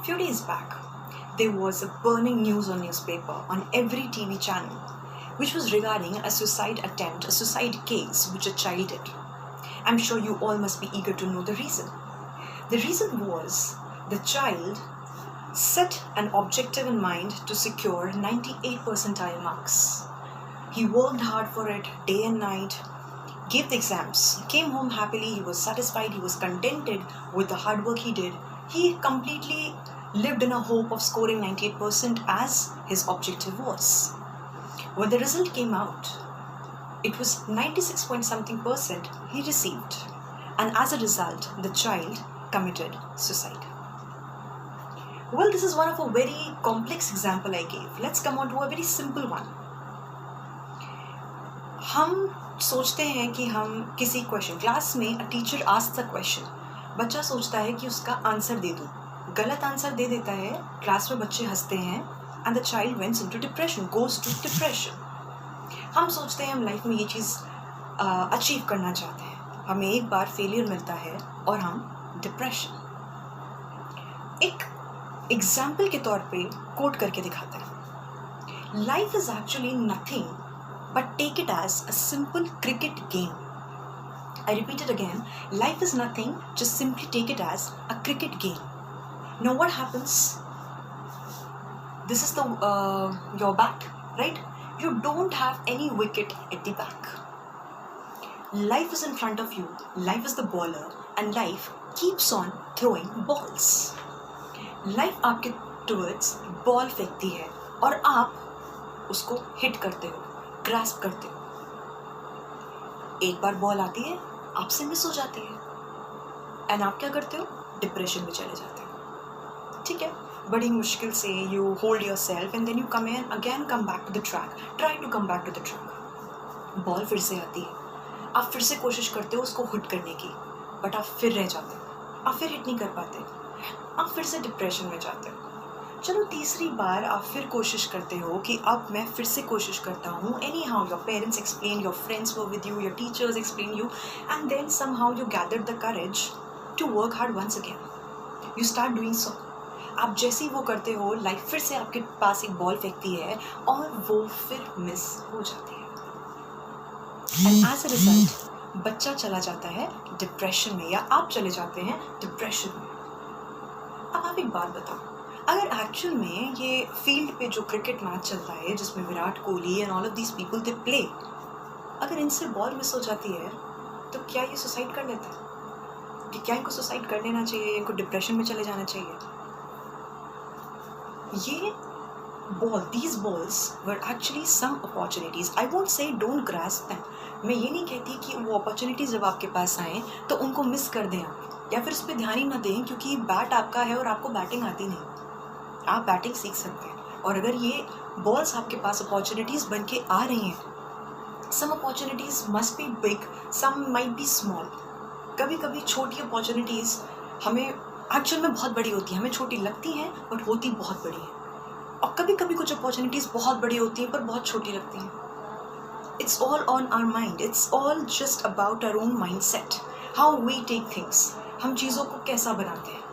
Few days back, there was a burning news on newspaper on every TV channel, which was regarding a suicide attempt, a suicide case which a child did. I'm sure you all must be eager to know the reason. The reason was the child set an objective in mind to secure 98 percentile marks. He worked hard for it day and night, gave the exams, came home happily, he was satisfied, he was contented with the hard work he did. He completely lived in a hope of scoring 98% as his objective was. When the result came out, it was 96 point something percent he received, and as a result, the child committed suicide. Well, this is one of a very complex example I gave. Let's come on to a very simple one. हम सोचते हैं कि हम किसी question class में a teacher asks a question, बच्चा सोचता है कि उसका आंसर दे दूं, गलत आंसर दे देता है, क्लास में बच्चे हंसते हैं and the child wents into depression, goes to depression. हम सोचते हैं हम लाइफ में ये चीज़ अचीव करना चाहते हैं, हमें एक बार फेलियर मिलता है और हम डिप्रेशन. एक एग्जाम्पल के तौर पे कोट करके दिखाते हैं. Life is actually nothing but take it as a simple cricket game. I repeat it again, life is nothing, just simply take it as a cricket game. Now what happens? This is the your bat, right? You don't have any wicket at the back. Life is in front of you, life is the bowler, and life keeps on throwing balls. Life आपके towards ball फेंकती है और आप उसको hit करते हो, grasp करते हो. एक बार बॉल आती है, आपसे मिस हो जाती है एंड आप क्या करते हो? डिप्रेशन में चले जाते हो. ठीक है, बड़ी मुश्किल से you hold yourself and then you come in again, come back to the track, try to come back to the track. Ball फिर से आती है, आप फिर से कोशिश करते हो उसको हिट करने की, बट आप फिर रह जाते हो, आप फिर हिट नहीं कर पाते, आप फिर से डिप्रेशन में जाते हो. चलो तीसरी बार आप फिर कोशिश करते हो कि अब मैं फिर से कोशिश करता हूँ. Anyhow your parents explain, your friends were with you, your teachers explain you, and then somehow you gather the courage to work hard once again. You start doing so. आप जैसे ही वो करते हो, life फिर से आपके पास एक ball फेंकती है और वो फिर मिस हो जाती है एंड एज अ रिजल्ट बच्चा चला जाता है डिप्रेशन में, या आप चले जाते हैं डिप्रेशन में. अब आप एक बात बताओ, अगर एक्चुअल में ये फील्ड पे जो क्रिकेट मैच चलता है जिसमें Virat Kohli and all of these people they play, अगर इनसे बॉल मिस हो जाती है तो क्या ये सुसाइड कर लेते हैं? कि क्या इनको सुसाइड कर लेना चाहिए, इनको डिप्रेशन में चले जाना चाहिए? ये ball, these balls were actually some opportunities. I won't say don't grasp them. मैं ये नहीं कहती कि वो अपॉर्चुनिटीज़ जब आपके पास आएँ तो उनको मिस कर दें आप, या फिर उस पर ध्यान ही ना दें, क्योंकि बैट आपका है और आपको बैटिंग आती नहीं. आप बैटिंग सीख सकते हैं, और अगर ये बॉल्स आपके पास अपॉर्चुनिटीज़ बन के आ रही हैं, some opportunities must be big, some might be small. कभी कभी छोटी अपॉर्चुनिटीज़ हमें एक्चुअल में बहुत बड़ी होती हैं, हमें छोटी लगती हैं बट होती बहुत बड़ी हैं. और कभी कभी कुछ अपॉर्चुनिटीज़ बहुत बड़ी होती हैं पर बहुत छोटी लगती हैं. It's all on our mind, it's all just about our own mindset, how we take things. हम चीज़ों को कैसा बनाते हैं.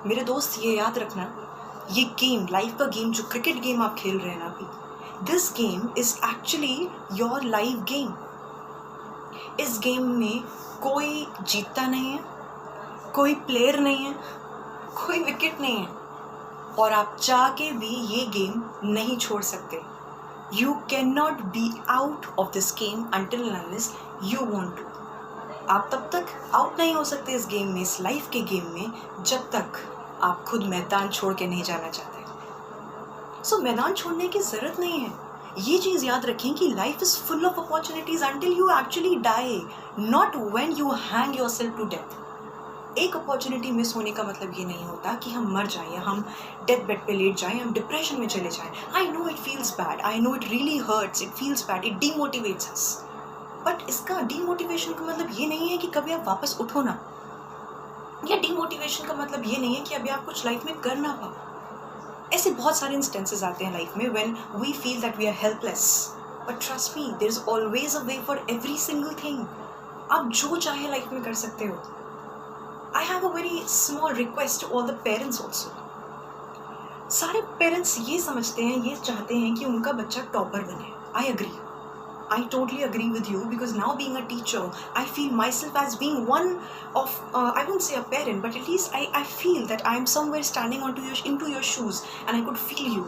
मेरे दोस्त ये याद रखना, ये गेम, लाइफ का गेम, जो क्रिकेट गेम आप खेल रहे हैं ना अभी, this game is actually your life game. इस गेम में कोई जीतता नहीं है, कोई प्लेयर नहीं है, कोई विकेट नहीं है, और आप चाह के भी ये गेम नहीं छोड़ सकते. You can not be out of this game until unless you want to. आप तब तक आउट नहीं हो सकते इस गेम में, इस लाइफ के गेम में, जब तक आप खुद मैदान छोड़ के नहीं जाना चाहते. सो मैदान छोड़ने की ज़रूरत नहीं है. ये चीज़ याद रखें कि life is full of opportunities until you actually die, not when you hang yourself to death. एक अपॉर्चुनिटी मिस होने का मतलब ये नहीं होता कि हम मर जाएं, या हम डेथ बेड पे लेट जाएं, हम डिप्रेशन में चले जाएं. I know it feels bad, I know it really hurts, it feels bad, it demotivates us. But इसका डीमोटिवेशन का मतलब ये नहीं है कि कभी आप वापस उठो ना, या डीमोटिवेशन का मतलब ये नहीं है कि अभी आप कुछ लाइफ में कर ना पाओ. ऐसे बहुत सारे इंस्टेंसेस आते हैं लाइफ में when we feel that we are helpless, but trust me, there is always a way for every single thing. आप जो चाहे लाइफ में कर सकते हो. I have a very small request to all the parents also. सारे parents ये समझते हैं, ये चाहते हैं कि उनका बच्चा टॉपर बने. I agree. I totally agree with you, because now being a teacher, I feel myself as being one of, I won't say a parent, but at least I feel that I am somewhere standing into your shoes and I could feel you.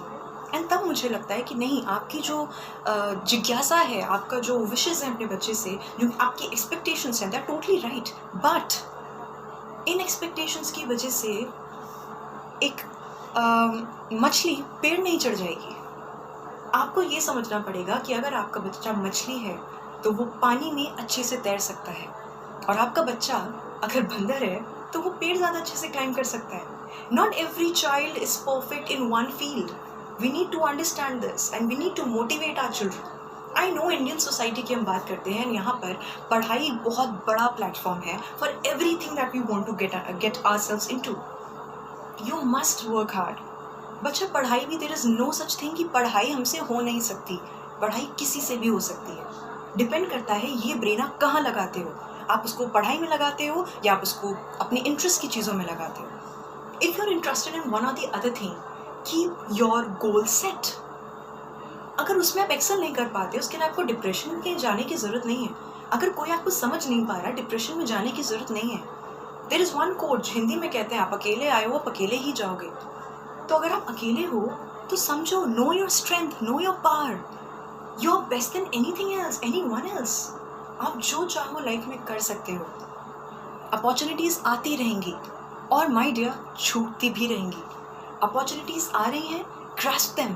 And तब मुझे लगता है कि नहीं, आपकी जो जिज्ञासा है, आपका जो विशेज़ हैं अपने बच्चे से, जो आपकी एक्सपेक्टेशंस हैं, they are totally right. But in expectations की वजह से एक मछली पेड़ नहीं चढ़ जाएगी. आपको ये समझना पड़ेगा कि अगर आपका बच्चा मछली है तो वो पानी में अच्छे से तैर सकता है, और आपका बच्चा अगर बंदर है तो वो पेड़ ज़्यादा अच्छे से क्लाइंब कर सकता है. Not every child is perfect in one field. We need to understand this and we need to motivate our children. I know Indian society की हम बात करते हैं, यहाँ पर पढ़ाई बहुत बड़ा प्लेटफॉर्म है for everything that we want to get ourselves into. You must work hard. बच्चा पढ़ाई भी, there is no such thing कि पढ़ाई हमसे हो नहीं सकती. पढ़ाई किसी से भी हो सकती है. डिपेंड करता है ये ब्रेन आप कहाँ लगाते हो. आप उसको पढ़ाई में लगाते हो या आप उसको अपने इंटरेस्ट की चीज़ों में लगाते हो. If you are interested in one or the other thing, keep your goal set. अगर उसमें आप एक्सेल नहीं कर पाते, उसके लिए आपको डिप्रेशन में जाने की ज़रूरत नहीं है. अगर कोई आपको समझ नहीं पा रहा, डिप्रेशन में जाने की ज़रूरत नहीं है. There is one quote, Hindi में कहते हैं आप अकेले आए हो, आप अकेले ही जाओगे. तो अगर आप अकेले हो तो समझो, know your strength, know your power. You are best than anything else, anyone else. आप जो चाहो लाइफ में कर सकते हो. अपॉर्चुनिटीज़ आती रहेंगी और माय डियर छूटती भी रहेंगी. अपॉर्चुनिटीज़ आ रही हैं, grasp them.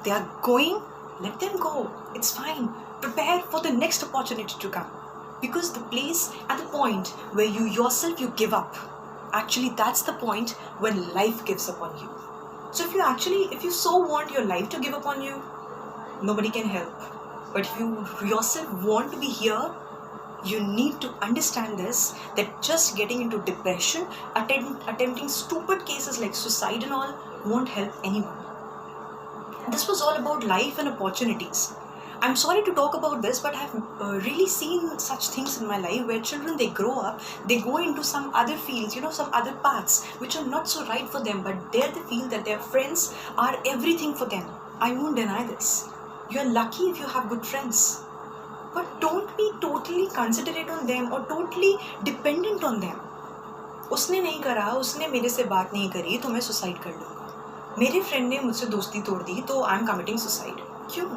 They are going, let them go. It's fine. Prepare for the next opportunity to come, because the place and the point where you yourself you give up, actually that's the point when life gives up on you. So if you so want your life to give up on you, nobody can help. But if you yourself want to be here, you need to understand this, that just getting into depression, attempting stupid cases like suicide and all won't help anyone. This was all about life and opportunities. I'm sorry to talk about this, but I've really seen such things in my life where children, they grow up, they go into some other fields, some other paths which are not so right for them, but there they feel that their friends are everything for them. I won't deny this. You're lucky if you have good friends, but don't be totally considerate on them or totally dependent on them. उसने नहीं करा, उसने मेरे से बात नहीं करी तो मैं सुसाइड कर लूँगा. मेरे फ्रेंड ने मुझसे दोस्ती तोड़ दी तो आई एम कमिटिंग सुसाइड. क्यों?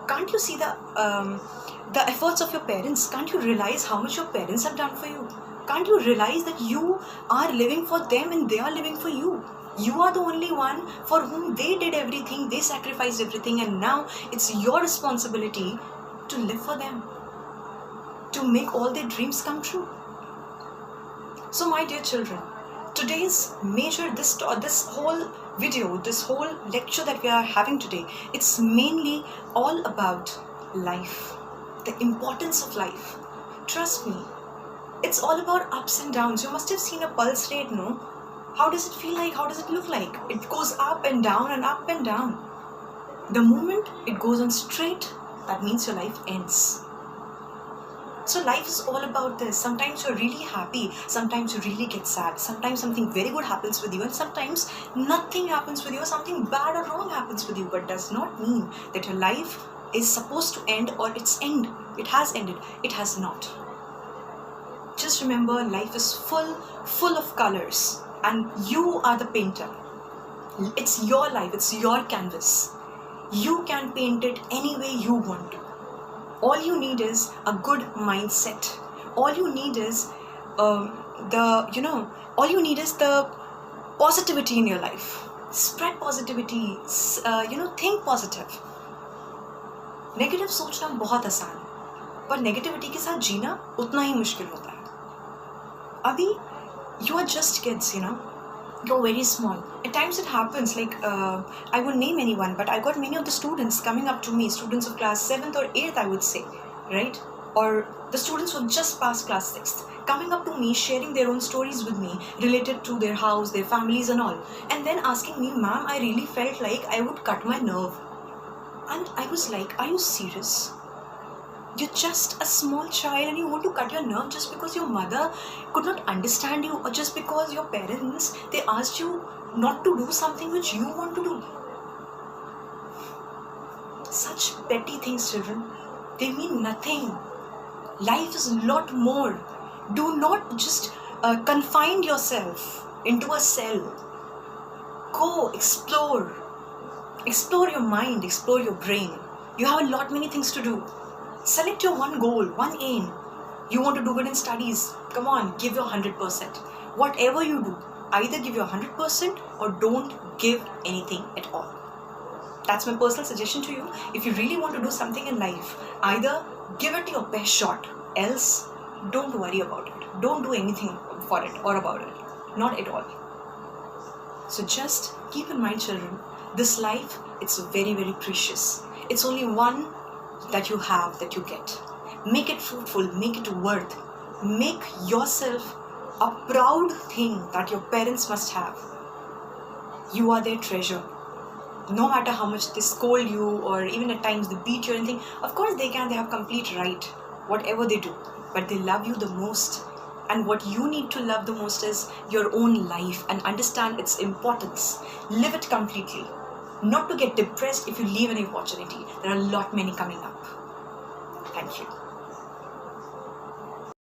Can't you see the efforts of your parents? Can't you realize how much your parents have done for you? Can't you realize that you are living for them and they are living for you? You are the only one for whom they did everything, they sacrificed everything, and now it's your responsibility to live for them, to make all their dreams come true. So my dear children, today's this whole video, this whole lecture that we are having today, it's mainly all about life, the importance of life. Trust me, it's all about ups and downs. You must have seen a pulse rate, no? How does it feel like? How does it look like? It goes up and down and up and down. The moment it goes on straight, that means your life ends. So life is all about this. Sometimes you're really happy, sometimes you really get sad, sometimes something very good happens with you, and sometimes nothing happens with you, something bad or wrong happens with you, but does not mean that your life is supposed to end or it has ended. It has not. Just remember, life is full of colors, and you are the painter. It's your life, it's your canvas. You can paint it any way you want to. All you need is a good mindset. All you need is all you need is the positivity in your life. Spread positivity. Think positive. Negative सोचना बहुत आसान है, पर negativity के साथ जीना उतना ही मुश्किल होता है. अभी you are just kids, you're very small. At times it happens, like I won't name anyone, but I got many of the students coming up to me, students of class 7th or 8th, I would say, right? Or the students who have just passed class 6th, coming up to me, sharing their own stories with me related to their house, their families and all, and then asking me, ma'am, I really felt like I would cut my nerve. And I was like, are you serious? You're just a small child and you want to cut your nerve just because your mother could not understand you, or just because your parents, they asked you not to do something which you want to do. Such petty things, children. They mean nothing. Life is a lot more. Do not just confine yourself into a cell. Go explore. Explore your mind, explore your brain. You have a lot many things to do. Select your one goal, one aim. You want to do good in studies. Come on, give your 100%. Whatever you do, either give your 100% or don't give anything at all. That's my personal suggestion to you. If you really want to do something in life, either give it your best shot, else don't worry about it. Don't do anything for it or about it. Not at all. So just keep in mind, children, this life, it's very, very precious. It's only one that you have, that you get. Make it fruitful, make it worth. Make yourself a proud thing that your parents must have. You are their treasure. No matter how much they scold you, or even at times they beat you or anything, of course they have complete right, whatever they do, but they love you the most. And what you need to love the most is your own life, and understand its importance. Live it completely. Not to get depressed if you leave any opportunity. There are a lot many coming up. Thank you.